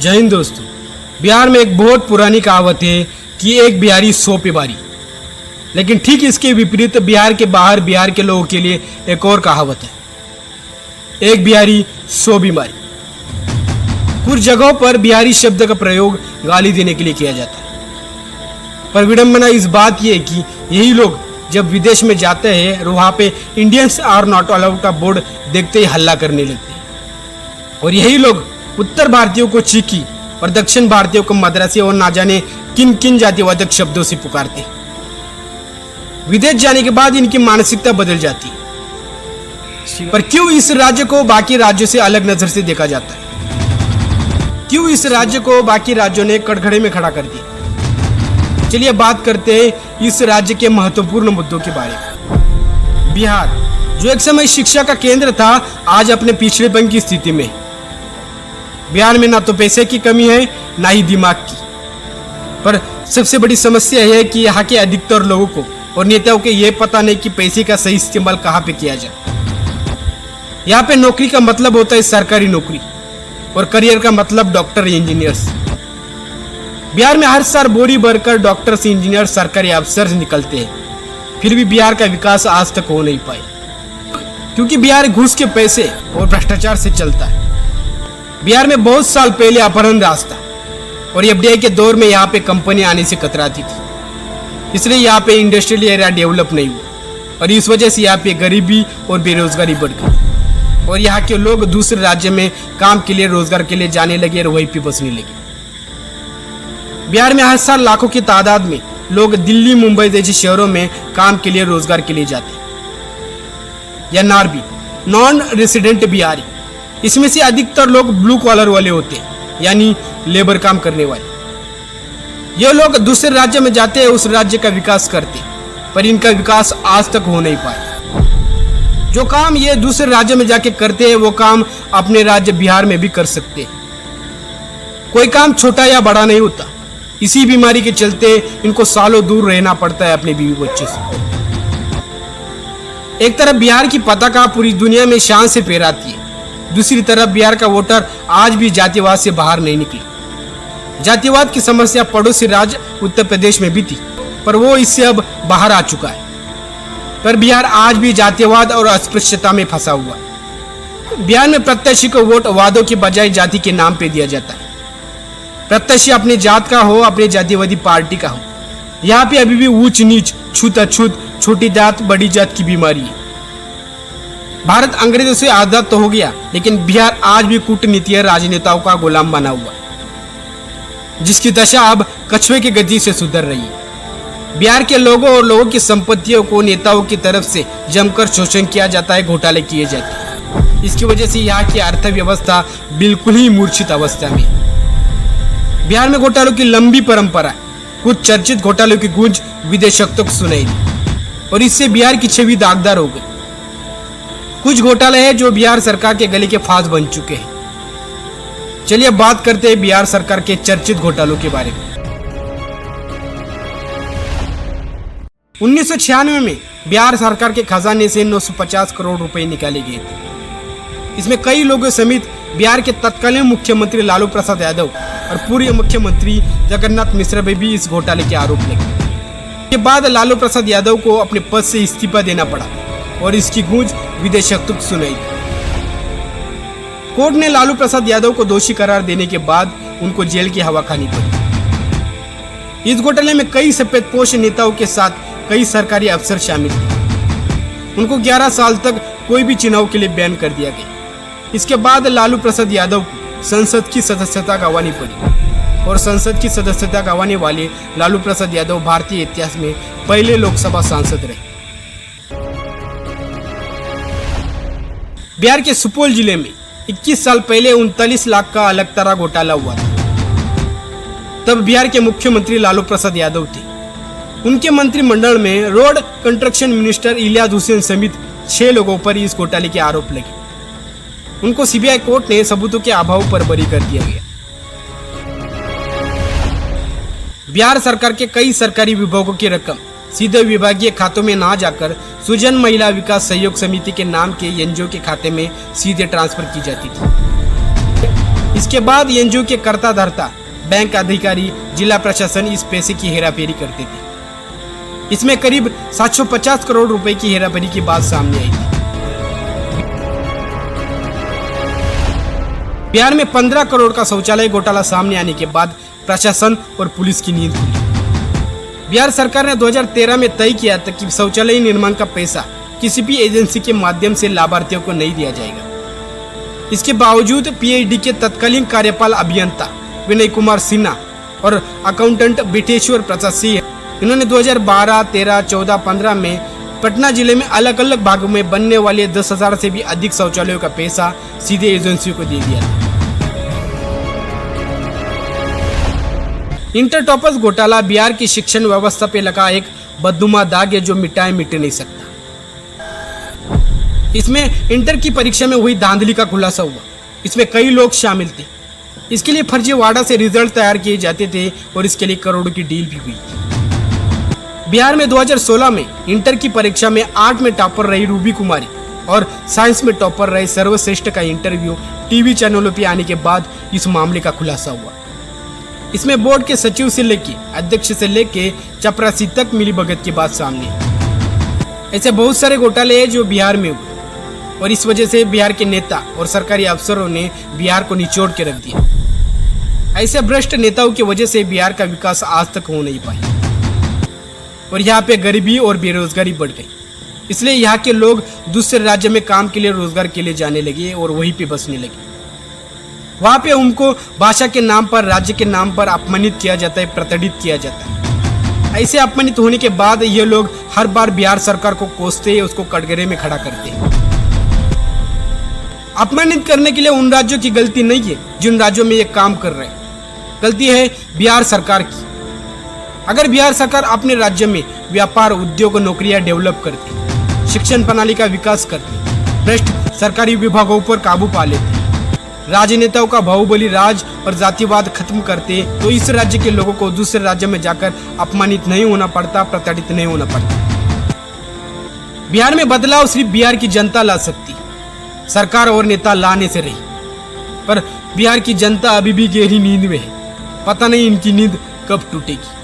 जय हिंद दोस्तों। बिहार में एक बहुत पुरानी कहावत है कि एक बिहारी 100 पे भारी। लेकिन ठीक इसके विपरीत बिहार के बाहर बिहार के लोगों के लिए एक और कहावत है, एक बिहारी 100 बीमारी। कुछ जगहों पर बिहारी शब्द का प्रयोग गाली देने के लिए किया जाता है, पर विडंबना इस बात की है कि यही लोग जब विदेश में जाते हैं और वहाँ पे इंडियंस आर नॉट अलाउड का बोर्ड देखते ही हल्ला करने लगते हैं। और यही लोग उत्तर भारतीयों को चीकी और दक्षिण भारतीयों को मद्रासी और ना जाने किन किन जातिवादक शब्दों से पुकारते हैं। विदेश जाने के बाद इनकी मानसिकता बदल जाती है। पर क्यों इस राज्य को बाकी राज्यों से अलग नजर से देखा जाता है? क्यों इस राज्य को बाकी राज्यों ने कटघरे में खड़ा कर दिया? चलिए बात करते हैं इस राज्य के महत्वपूर्ण मुद्दों के बारे में। बिहार, जो एक समय शिक्षा का केंद्र था, आज अपने पिछड़ेपन की स्थिति में। बिहार में ना तो पैसे की कमी है, ना ही दिमाग की। पर सबसे बड़ी समस्या यह है कि यहाँ के अधिकतर लोगों को और नेताओं को यह पता नहीं कि पैसे का सही इस्तेमाल कहाँ पे किया जाए। यहाँ पे नौकरी का मतलब होता है सरकारी नौकरी और करियर का मतलब डॉक्टर इंजीनियर्स। बिहार में हर साल बोरी भरकर डॉक्टर्स, इंजीनियर, सरकारी अफसर निकलते हैं, फिर भी बिहार का विकास आज तक हो नहीं पाया, क्योंकि बिहार घूस के पैसे और भ्रष्टाचार से चलता है। बिहार में बहुत साल पहले अपहरण रास्ता और एफडीआई के दौर में यहाँ पे कंपनी आने से कतराती थी, इसलिए यहाँ पे इंडस्ट्रियल एरिया डेवलप नहीं हुआ और इस वजह से यहाँ पे गरीबी और बेरोजगारी बढ़ गई और यहाँ के लोग दूसरे राज्य में काम के लिए, रोजगार के लिए जाने लगे और वहीं पे बसने लगे। बिहार में हर साल लाखों की तादाद में लोग दिल्ली, मुंबई जैसे शहरों में काम के लिए, रोजगार के लिए जाते हैं। या नारबी, नॉन रेसिडेंट बिहारी, इसमें से अधिकतर लोग ब्लू कॉलर वाले होते हैं, यानी लेबर काम करने वाले। ये लोग दूसरे राज्य में जाते हैं, उस राज्य का विकास करते हैं, पर इनका विकास आज तक हो नहीं पाया। जो काम ये दूसरे राज्य में जाके करते हैं, वो काम अपने राज्य बिहार में भी कर सकते हैं। कोई काम छोटा या बड़ा नहीं होता। इसी बीमारी के चलते इनको सालों दूर रहना पड़ता है अपने बीवी बच्चे से। एक तरफ बिहार की पताका पूरी दुनिया में शान से फहराती है, दूसरी तरफ बिहार का वोटर आज भी जातिवाद से बाहर नहीं निकला। जातिवाद की समस्या पड़ोसी राज्य उत्तर प्रदेश में भी थी, पर वो इससे अब बाहर आ चुका है। पर बिहार आज भी जातिवाद और अस्पृश्यता में फंसा हुआ है। बिहार में प्रत्याशी को वोट वादों के बजाय जाति के नाम पे दिया जाता है। प्रत्याशी अपनी जात का हो, अपनी जातिवादी पार्टी का हो। यहाँ पे अभी भी ऊंच नीच, छूत-अछूत, छोटी जात बड़ी जात की बीमारी है। भारत अंग्रेजों से आजाद तो हो गया, लेकिन बिहार आज भी कूटनीति राजनेताओं का गुलाम बना हुआ, जिसकी दशा अब कछुए की गति से सुधर रही है। बिहार के लोगों और लोगों की संपत्तियों को नेताओं की तरफ से जमकर शोषण किया जाता है, घोटाले किए जाते हैं। इसकी वजह से यहाँ की अर्थव्यवस्था बिल्कुल ही मूर्छित अवस्था में है। बिहार में घोटालों की लंबी परंपरा है। कुछ चर्चित घोटालों की गूंज विदेशों तक सुनाई दी और इससे बिहार की छवि दागदार हो गई। कुछ घोटाले हैं जो बिहार सरकार के गले के फांस बन चुके हैं। चलिए बात करते हैं बिहार सरकार के चर्चित घोटालों के बारे में। 1996 में बिहार सरकार के खजाने से 950 करोड़ रुपए निकाले गए थे। इसमें कई लोगों समेत बिहार के तत्कालीन मुख्यमंत्री लालू प्रसाद यादव और पूर्व मुख्यमंत्री जगन्नाथ मिश्रा पे भी इस घोटाले के आरोप लगे। इसके बाद लालू प्रसाद यादव को अपने पद से इस्तीफा देना पड़ा और इसकी गूंज विदेशों तक सुनाई दी। कोर्ट ने लालू प्रसाद यादव को दोषी करार देने के बाद उनको जेल की हवा खानी पड़ी। इस घोटाले में कई सफेदपोश नेताओं के साथ कई सरकारी अफसर शामिल थे। उनको 11 साल तक कोई भी चुनाव के लिए बैन कर दिया गया। इसके बाद लालू प्रसाद यादव को संसद की सदस्यता गंवानी पड़ी और संसद की सदस्यता गंवाने वाले लालू प्रसाद यादव भारतीय इतिहास में पहले लोकसभा सांसद रहे। बिहार के सुपौल जिले में 21 साल पहले 39 लाख का अलकतरा घोटाला हुआ था। तब बिहार के मुख्यमंत्री लालू प्रसाद यादव थे। उनके मंत्रिमंडल में road construction minister Ilyas Hussain समेत 6 लोगों पर इस घोटाले के आरोप लगे। उनको सीबीआई कोर्ट ने सबूतों के अभाव पर बरी कर दिया गया। बिहार सरकार के कई सरकारी विभागों की रकम सीधे विभागीय खातों में ना जाकर सुजन महिला विकास सहयोग समिति के नाम के एनजीओ के खाते में सीधे ट्रांसफर की जाती थी। इसके बाद एनजीओ के कर्ता धर्ता, बैंक अधिकारी, जिला प्रशासन इस पैसे की हेराफेरी करते थे। इसमें करीब 750 करोड़ रुपए की हेराफेरी की बात सामने आई थी। बिहार में 15 करोड़ का शौचालय घोटाला सामने आने के बाद प्रशासन और पुलिस की नींद खुली। बिहार सरकार ने 2013 में तय किया था कि शौचालय निर्माण का पैसा किसी भी एजेंसी के माध्यम से लाभार्थियों को नहीं दिया जाएगा। इसके बावजूद पीएचडी के तत्कालीन कार्यपाल अभियंता विनय कुमार सिन्हा और अकाउंटेंट बिटेश्वर प्रसाद सिंह, इन्होंने 2012, 13, 14, 15 में पटना जिले में अलग अलग भागों में बनने वाले 10,000 से भी अधिक शौचालयों का पैसा सीधे एजेंसियों को दे दिया था। इंटर टॉपर्स घोटाला बिहार की शिक्षण व्यवस्था पे लगा एक बदनुमा दाग है जो मिटाए मिट नहीं सकता। इसमें इंटर की परीक्षा में हुई धांधली का खुलासा हुआ। इसमें कई लोग शामिल थे। इसके लिए फर्जीवाड़ा से रिजल्ट तैयार किए जाते थे और इसके लिए करोड़ों की डील भी हुई थी। बिहार में 2016 में इंटर की परीक्षा में आर्ट में टॉपर रही रूबी कुमारी और साइंस में टॉपर रहे सर्वश्रेष्ठ का इंटरव्यू टीवी चैनलों पर आने के बाद इस मामले का खुलासा हुआ। इसमें बोर्ड के सचिव से लेके अध्यक्ष से लेके चपरासी तक मिली भगत की बात सामने है। ऐसे बहुत सारे घोटाले हैं जो बिहार में हुए और इस वजह से बिहार के नेता और सरकारी अफसरों ने बिहार को निचोड़ के रख दिया। ऐसे भ्रष्ट नेताओं की वजह से बिहार का विकास आज तक हो नहीं पाया और यहाँ पे गरीबी और बेरोजगारी बढ़ गई। इसलिए यहाँ के लोग दूसरे राज्य में काम के लिए, रोजगार के लिए जाने लगे और वहीं पे बसने लगे। वहाँ पे उनको भाषा के नाम पर, राज्य के नाम पर अपमानित किया जाता है, प्रताड़ित किया जाता है। ऐसे अपमानित होने के बाद ये लोग हर बार बिहार सरकार को कोसते, उसको कटघरे में खड़ा करते हैं। अपमानित करने के लिए उन राज्यों की गलती नहीं है जिन राज्यों में ये काम कर रहे हैं, गलती है बिहार सरकार की। अगर बिहार सरकार अपने राज्य में व्यापार, उद्योग, नौकरियां डेवलप करती, शिक्षण प्रणाली का विकास करती, भ्रष्ट सरकारी विभागों पर काबू पा लेती, राजनेताओं का बाहुबली राज और जातिवाद खत्म करते, तो इस राज्य के लोगों को दूसरे राज्य में जाकर अपमानित नहीं होना पड़ता, प्रताड़ित नहीं होना पड़ता। बिहार में बदलाव सिर्फ बिहार की जनता ला सकती, सरकार और नेता लाने से रही। पर बिहार की जनता अभी भी गहरी नींद में है। पता नहीं इनकी नींद कब टूटेगी।